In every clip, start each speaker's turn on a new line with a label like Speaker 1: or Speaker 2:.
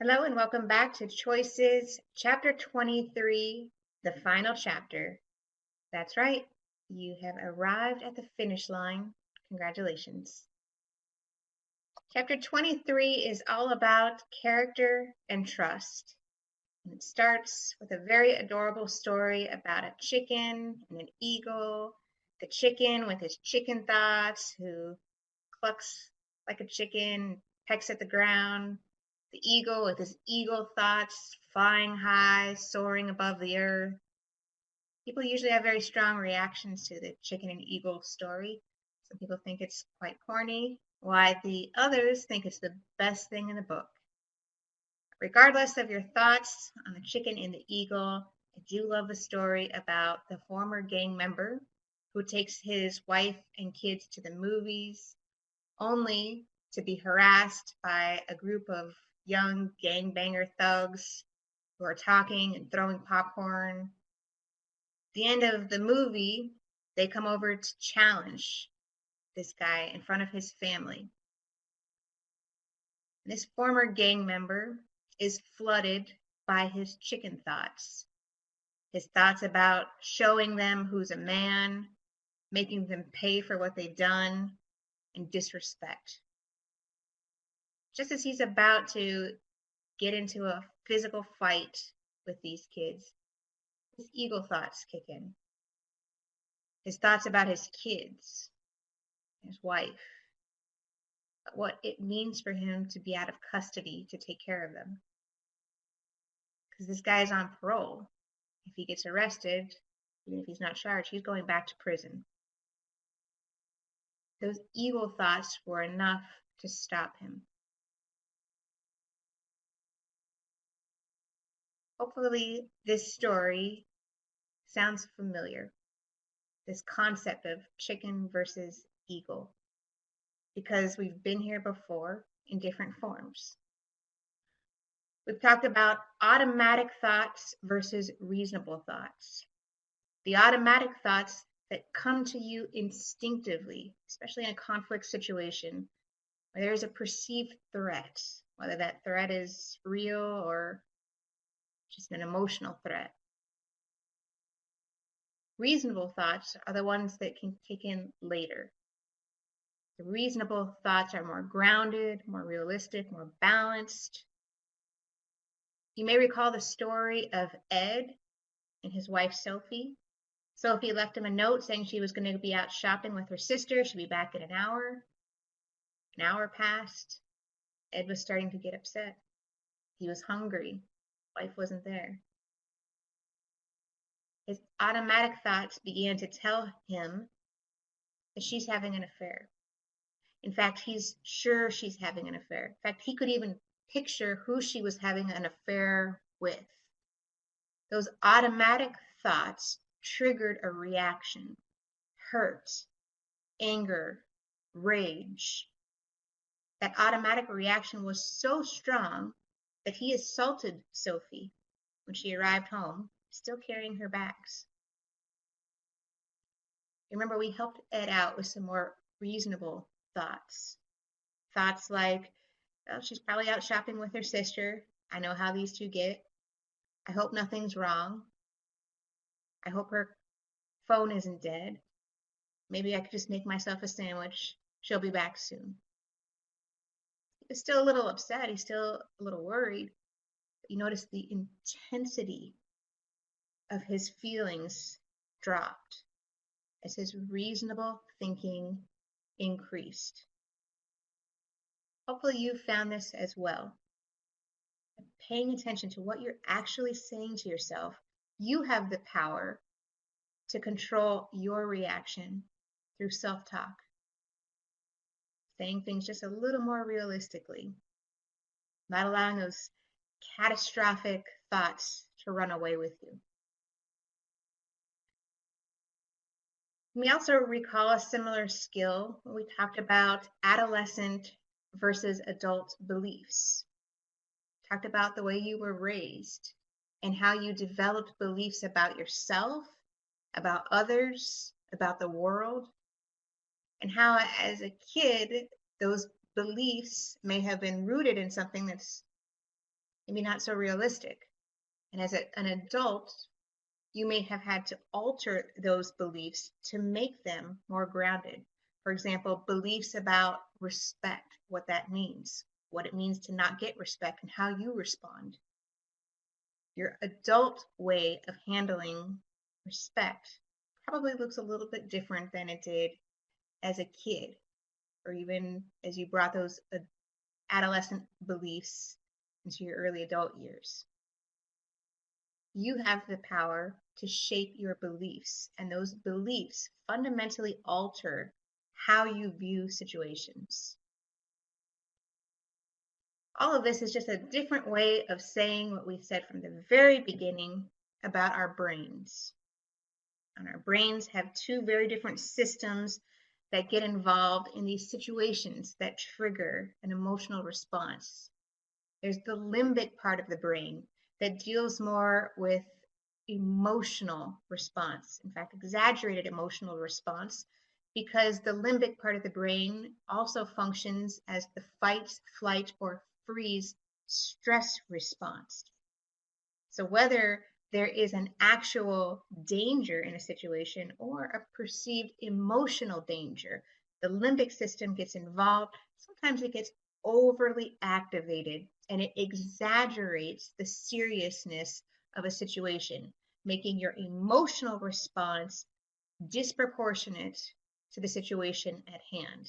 Speaker 1: Hello and welcome back to Choices, Chapter 23, the final chapter. That's right, you have arrived at the finish line. Congratulations. Chapter 23 is all about character and trust. And it starts with a very adorable story about a chicken and an eagle. The chicken with his chicken thoughts, who clucks like a chicken, pecks at the ground. The eagle with his eagle thoughts, flying high, soaring above the earth. People usually have very strong reactions to the chicken and eagle story. Some people think it's quite corny, while the others think it's the best thing in the book. Regardless of your thoughts on the chicken and the eagle, I do love the story about the former gang member who takes his wife and kids to the movies only to be harassed by a group of young gangbanger thugs who are talking and throwing popcorn. At the end of the movie, they come over to challenge this guy in front of his family. And this former gang member is flooded by his chicken thoughts. His thoughts about showing them who's a man, making them pay for what they've done, and disrespect. Just as he's about to get into a physical fight with these kids, his eagle thoughts kick in. His thoughts about his kids, his wife, what it means for him to be out of custody to take care of them. Because this guy is on parole. If he gets arrested, even if he's not charged, he's going back to prison. Those evil thoughts were enough to stop him. Hopefully, this story sounds familiar. This concept of chicken versus eagle, because we've been here before in different forms. We've talked about automatic thoughts versus reasonable thoughts. The automatic thoughts that come to you instinctively, especially in a conflict situation where there's a perceived threat, whether that threat is real or just an emotional threat. Reasonable thoughts are the ones that can kick in later. The reasonable thoughts are more grounded, more realistic, more balanced. You may recall the story of Ed and his wife Sophie. Sophie left him a note saying she was going to be out shopping with her sister. She'd be back in an hour. An hour passed. Ed was starting to get upset. He was hungry. Wife wasn't there. His automatic thoughts began to tell him that she's having an affair. In fact, he's sure she's having an affair. In fact, he could even picture who she was having an affair with. Those automatic thoughts triggered a reaction: hurt, anger, rage. That automatic reaction was so strong that he assaulted Sophie when she arrived home, still carrying her bags. Remember, we helped Ed out with some more reasonable thoughts. Thoughts like, oh, she's probably out shopping with her sister. I know how these two get. I hope nothing's wrong. I hope her phone isn't dead. Maybe I could just make myself a sandwich. She'll be back soon. He was still a little upset. He's still a little worried. But you notice the intensity of his feelings dropped as his reasonable thinking increased. Hopefully you found this as well. Paying attention to what you're actually saying to yourself, you have the power to control your reaction through self-talk. Saying things just a little more realistically, not allowing those catastrophic thoughts to run away with you. We also recall a similar skill when we talked about adolescent versus adult beliefs. Talked about the way you were raised and how you developed beliefs about yourself, about others, about the world, and how as a kid those beliefs may have been rooted in something that's maybe not so realistic. And as an adult, you may have had to alter those beliefs to make them more grounded. For example, beliefs about respect, what that means, what it means to not get respect, and how you respond. Your adult way of handling respect probably looks a little bit different than it did as a kid, or even as you brought those adolescent beliefs into your early adult years. You have the power to shape your beliefs, and those beliefs fundamentally alter how you view situations. All of this is just a different way of saying what we said from the very beginning about our brains. And our brains have two very different systems that get involved in these situations that trigger an emotional response. There's the limbic part of the brain that deals more with emotional response, in fact, exaggerated emotional response, because the limbic part of the brain also functions as the fight, flight, or freeze stress response. So whether there is an actual danger in a situation or a perceived emotional danger, the limbic system gets involved. Sometimes it gets overly activated and it exaggerates the seriousness of a situation, making your emotional response disproportionate to the situation at hand.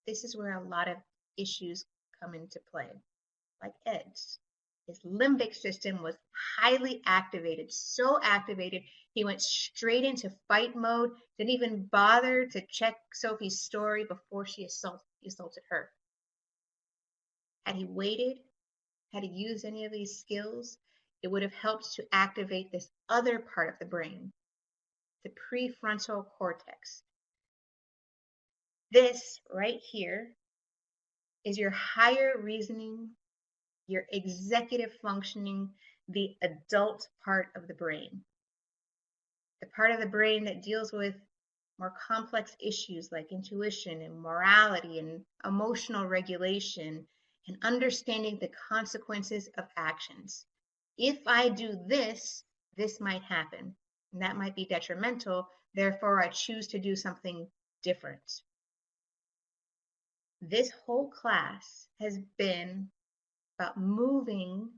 Speaker 1: This is where a lot of issues come into play, like Ed's. His limbic system was highly activated, so activated, he went straight into fight mode, didn't even bother to check Sophie's story before she assaulted her. Had he waited, had he used any of these skills, it would have helped to activate this other part of the brain, the prefrontal cortex. This right here is your higher reasoning, your executive functioning, the adult part of the brain. The part of the brain that deals with more complex issues like intuition and morality and emotional regulation and understanding the consequences of actions. If I do this, this might happen, and that might be detrimental. Therefore, I choose to do something different. This whole class has been about moving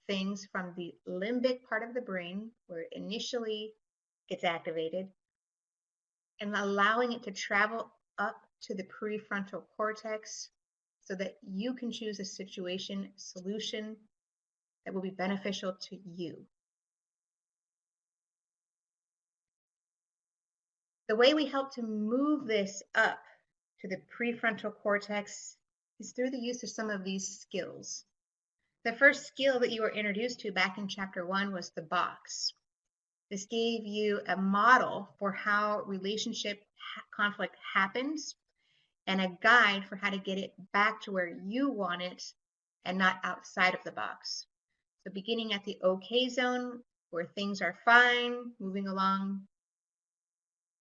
Speaker 1: things from the limbic part of the brain, where it initially gets activated, and allowing it to travel up to the prefrontal cortex so that you can choose a solution that will be beneficial to you. The way we help to move this up to the prefrontal cortex is through the use of some of these skills. The first skill that you were introduced to back in chapter 1 was the box. This gave you a model for how relationship conflict happens and a guide for how to get it back to where you want it and not outside of the box. So beginning at the okay zone, where things are fine, moving along,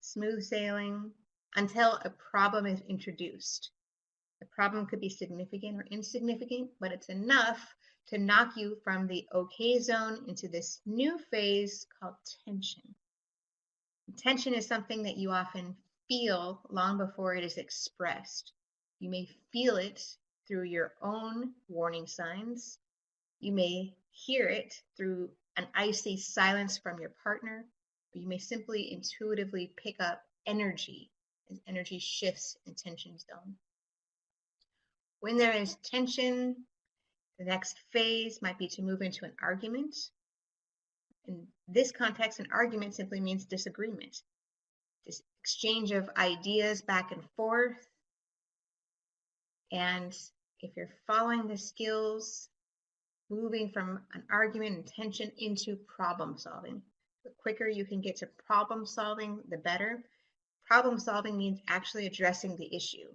Speaker 1: smooth sailing, until a problem is introduced. The problem could be significant or insignificant, but it's enough to knock you from the okay zone into this new phase called tension. Tension is something that you often feel long before it is expressed. You may feel it through your own warning signs. You may hear it through an icy silence from your partner, or you may simply intuitively pick up energy as energy shifts in tension zone. When there is tension, the next phase might be to move into an argument. In this context, an argument simply means disagreement. This exchange of ideas back and forth. And if you're following the skills, moving from an argument and tension into problem solving. The quicker you can get to problem solving, the better. Problem solving means actually addressing the issue.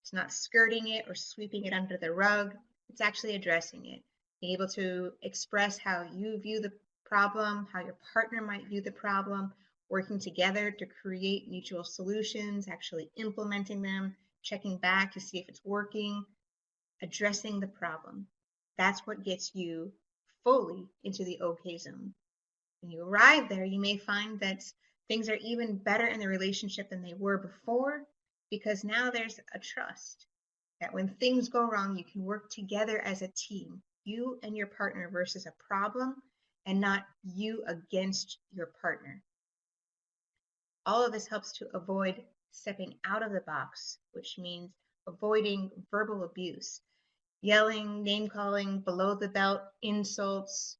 Speaker 1: It's not skirting it or sweeping it under the rug. It's actually addressing it. Being able to express how you view the problem, how your partner might view the problem, working together to create mutual solutions, actually implementing them, checking back to see if it's working, addressing the problem. That's what gets you fully into the okay zone. When you arrive there, you may find that things are even better in the relationship than they were before, because now there's a trust that when things go wrong, you can work together as a team, you and your partner versus a problem, and not you against your partner. All of this helps to avoid stepping out of the box, which means avoiding verbal abuse, yelling, name calling, below the belt insults,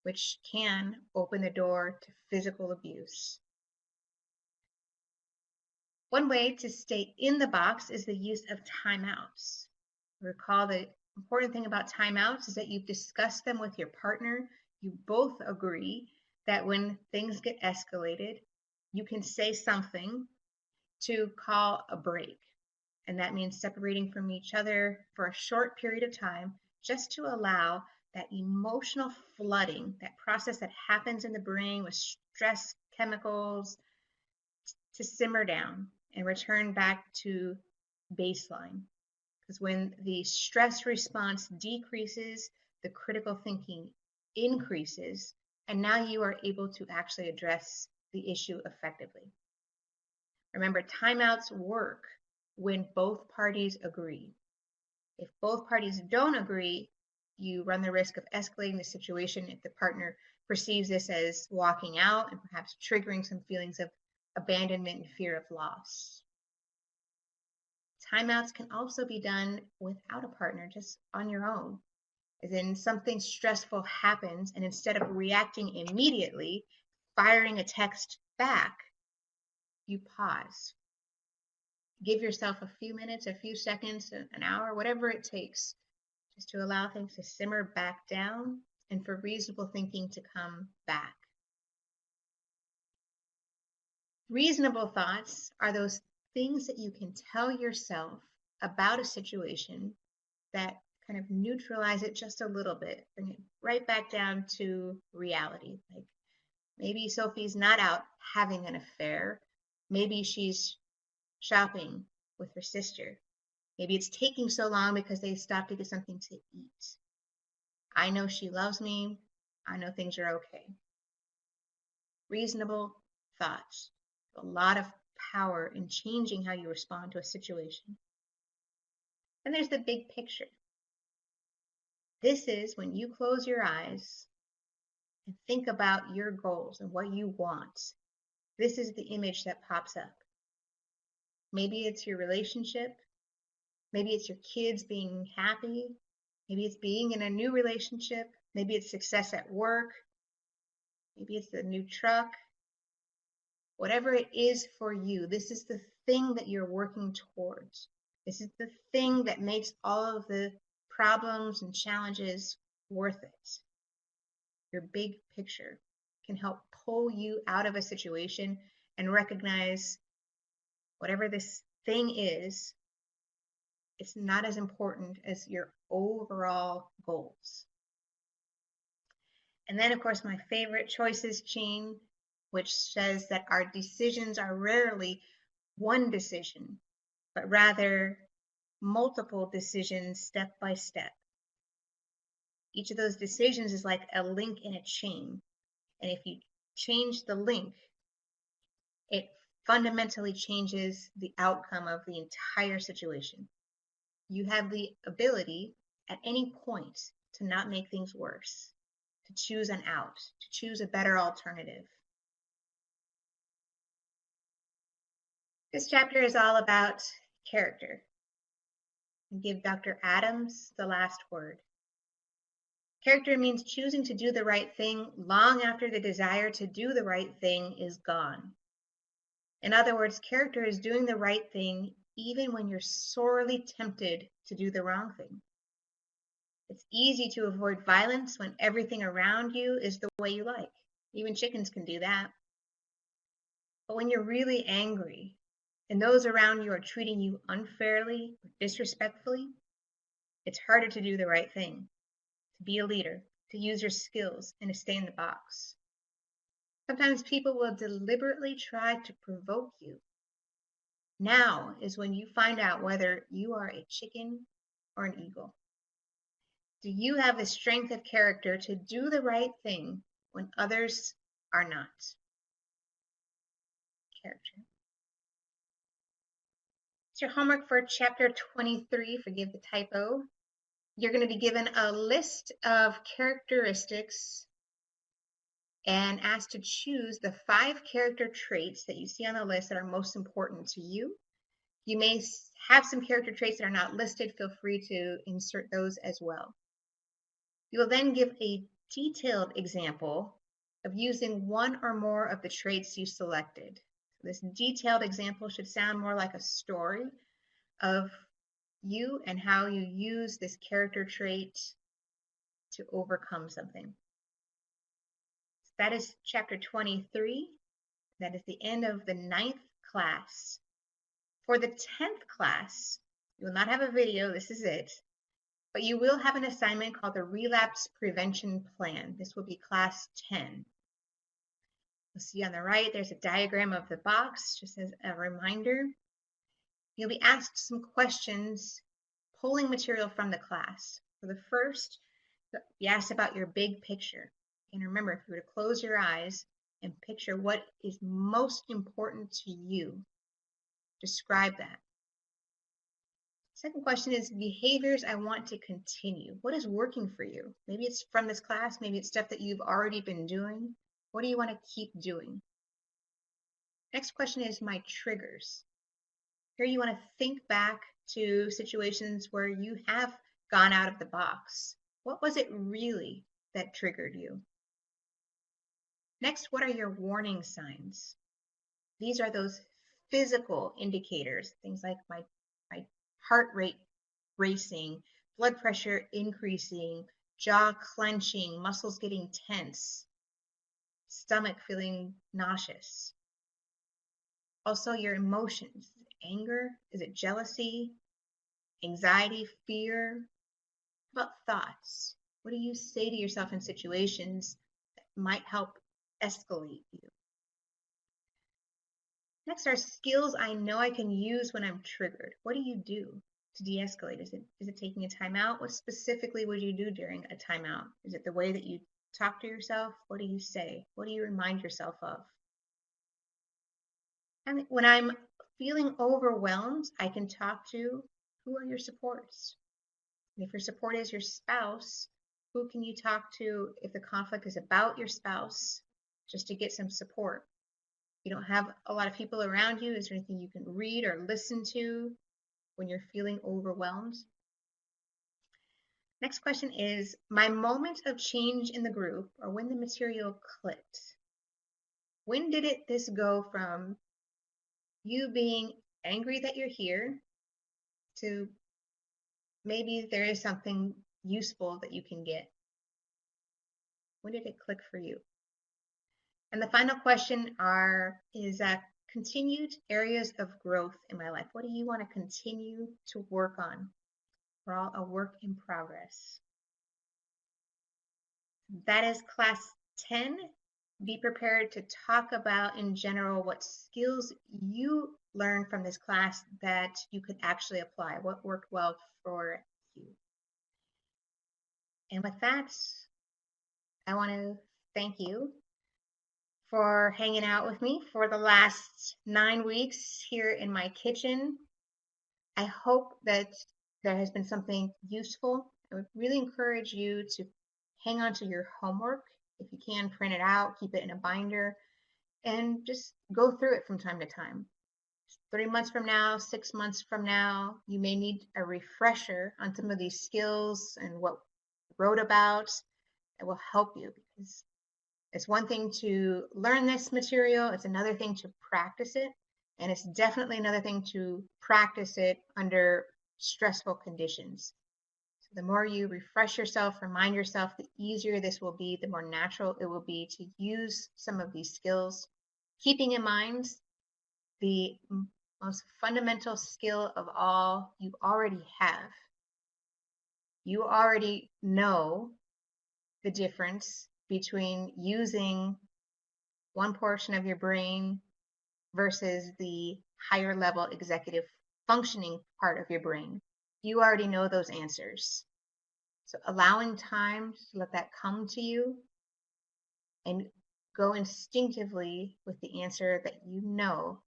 Speaker 1: which can open the door to physical abuse. One way to stay in the box is the use of timeouts. Recall the important thing about timeouts is that you've discussed them with your partner. You both agree that when things get escalated, you can say something to call a break. And that means separating from each other for a short period of time, just to allow that emotional flooding, that process that happens in the brain with stress chemicals, to simmer down and return back to baseline. Because when the stress response decreases, the critical thinking increases, and now you are able to actually address the issue effectively. Remember, timeouts work when both parties agree. If both parties don't agree, you run the risk of escalating the situation if the partner perceives this as walking out and perhaps triggering some feelings of abandonment and fear of loss. Timeouts can also be done without a partner, just on your own. As in, something stressful happens, and instead of reacting immediately, firing a text back, you pause. Give yourself a few minutes, a few seconds, an hour, whatever it takes, just to allow things to simmer back down and for reasonable thinking to come back. Reasonable thoughts are those things that you can tell yourself about a situation that kind of neutralize it just a little bit, bring it right back down to reality. Like, maybe Sophie's not out having an affair. Maybe she's shopping with her sister. Maybe it's taking so long because they stopped to get something to eat. I know she loves me. I know things are okay. Reasonable thoughts. A lot of power in changing how you respond to a situation. And there's the big picture. This is when you close your eyes and think about your goals and what you want. This is the image that pops up. Maybe it's your relationship. Maybe it's your kids being happy. Maybe it's being in a new relationship. Maybe it's success at work. Maybe it's the new truck. Whatever it is for you, this is the thing that you're working towards. This is the thing that makes all of the problems and challenges worth it. Your big picture can help pull you out of a situation and recognize whatever this thing is, it's not as important as your overall goals. And then, of course, my favorite choices chain, which says that our decisions are rarely one decision, but rather multiple decisions step by step. Each of those decisions is like a link in a chain. And if you change the link, it fundamentally changes the outcome of the entire situation. You have the ability at any point to not make things worse, to choose an out, to choose a better alternative. This chapter is all about character. I give Dr. Adams the last word. Character means choosing to do the right thing long after the desire to do the right thing is gone. In other words, character is doing the right thing even when you're sorely tempted to do the wrong thing. It's easy to avoid violence when everything around you is the way you like. Even chickens can do that. But when you're really angry and those around you are treating you unfairly or disrespectfully, it's harder to do the right thing, to be a leader, to use your skills, and to stay in the box. Sometimes people will deliberately try to provoke you. Now is when you find out whether you are a chicken or an eagle. Do you have the strength of character to do the right thing when others are not? Character. It's your homework for chapter 23, forgive the typo. You're going to be given a list of characteristics and asked to choose the 5 character traits that you see on the list that are most important to you. You may have some character traits that are not listed. Feel free to insert those as well. You will then give a detailed example of using one or more of the traits you selected. This detailed example should sound more like a story of you and how you use this character trait to overcome something. That is chapter 23. That is the end of the 9th class. For the 10th class, you will not have a video, this is it, but you will have an assignment called the Relapse Prevention Plan. This will be class 10. You'll see on the right, there's a diagram of the box, just as a reminder. You'll be asked some questions, pulling material from the class. For the first, you asked about your big picture. And remember, if you were to close your eyes and picture what is most important to you, describe that. Second question is behaviors I want to continue. What is working for you? Maybe it's from this class, maybe it's stuff that you've already been doing. What do you want to keep doing? Next question is my triggers. Here you want to think back to situations where you have gone out of the box. What was it really that triggered you? Next, what are your warning signs? These are those physical indicators, things like my heart rate racing, blood pressure increasing, jaw clenching, muscles getting tense, stomach feeling nauseous. Also your emotions, anger, is it jealousy, anxiety, fear? How about thoughts? What do you say to yourself in situations that might help escalate you? Next are skills I know I can use when I'm triggered. What do you do to de-escalate? Is it taking a timeout? What specifically would you do during a timeout? Is it the way that you talk to yourself? What do you say? What do you remind yourself of? And when I'm feeling overwhelmed, I can talk to who are your supports? And if your support is your spouse, who can you talk to if the conflict is about your spouse, just to get some support? You don't have a lot of people around you, is there anything you can read or listen to when you're feeling overwhelmed? Next question is, my moment of change in the group, or when the material clicked. When did this go from you being angry that you're here to maybe there is something useful that you can get? When did it click for you? And the final question is continued areas of growth in my life. What do you want to continue to work on? We're all a work in progress. That is class 10. Be prepared to talk about in general what skills you learned from this class that you could actually apply, what worked well for you. And with that, I want to thank you for hanging out with me for the last 9 weeks here in my kitchen. I hope that there has been something useful. I would really encourage you to hang on to your homework. If you can, print it out, keep it in a binder, and just go through it from time to time. 3 months from now, 6 months from now, you may need a refresher on some of these skills and what we wrote about. It will help you, because it's one thing to learn this material, it's another thing to practice it, and it's definitely another thing to practice it under stressful conditions. So the more you refresh yourself, remind yourself, the easier this will be, the more natural it will be to use some of these skills, keeping in mind the most fundamental skill of all you already have. You already know the difference between using one portion of your brain versus the higher level executive functioning part of your brain. You already know those answers. So allowing time to let that come to you and go instinctively with the answer that you know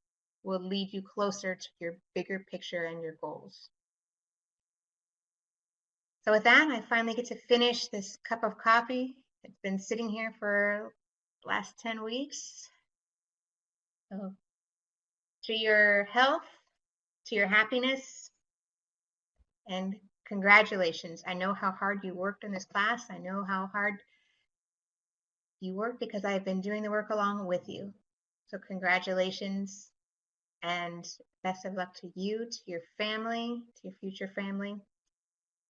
Speaker 1: will lead you closer to your bigger picture and your goals. So with that, I finally get to finish this cup of coffee. It's been sitting here for the last 10 weeks. So to your health, to your happiness, and congratulations. I know how hard you worked in this class. I know how hard you worked because I've been doing the work along with you. So congratulations and best of luck to you, to your family, to your future family.